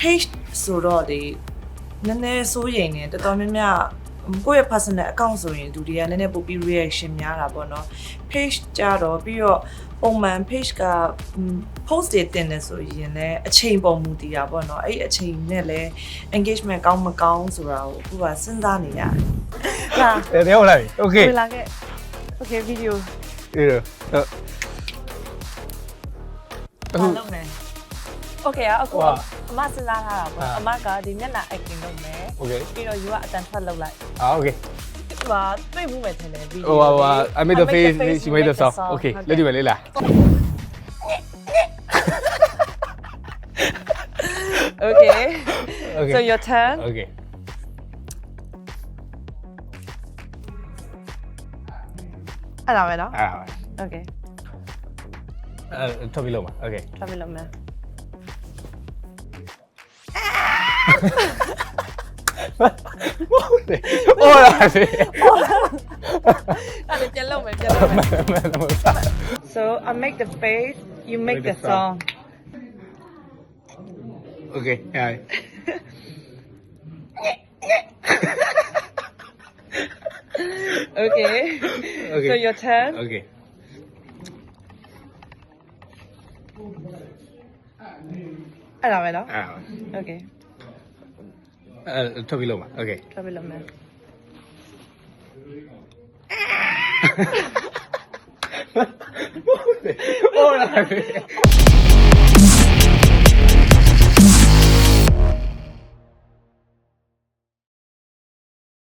page ဆိုတော့ဒီနည်းနည်းစိုးရိမ်နေတော်တော်များများကိုယ့်ရဲ့ personal account ဆိုရင်လူတွေကနည်းနည်းပို့ပြီး reaction များတာပေါ့နော် page ကြတော့ပြီးတော့ပုံမှန် page က post တွေတင်နေဆိုရင်လည်းအချိန်ပုံမူတည်တာပေါ့နော်အဲ့အချိန်နဲ့လည်း engagement ကောင်းမကောင်းဆိုတာကိုအခုကစဉ်းစားနေရတယ်။ဟာ တယ်ဟုတ်လား okay လာခဲ့ okay video အေးတော့အခု လုပ်မယ် okay အခုအမစဉ်းစားထားတာပေါ့အမကဒီမျက်နှာ acting လုပ်မယ် okay ပြီးတော့ you ကအတန်ထွက်လုပ်လိုက် okay ဟာတွေ့မှုပဲထင်တယ် video ဟိုဟာ I made the face she made the sound okay လက်ဒီပဲလေးလား okay okay so your turn okay အဲ့ဒါပဲနော် อ่า okay ထွက်ပြီးလုံးပါ okay ထွက်ပြီးလုပ်မယ်ဟိုလာစေ အဲ့ဒါပြန်လုပ်မယ်so I make the face you make the song okay ဟဲ့ okay okay so your turn okay အဲ့ဒါပဲနော် อ่า okay ထွက်ပြီးလုံးပါ okay ထွက်ပြီးလုပ်မယ် ဟိုလာစေ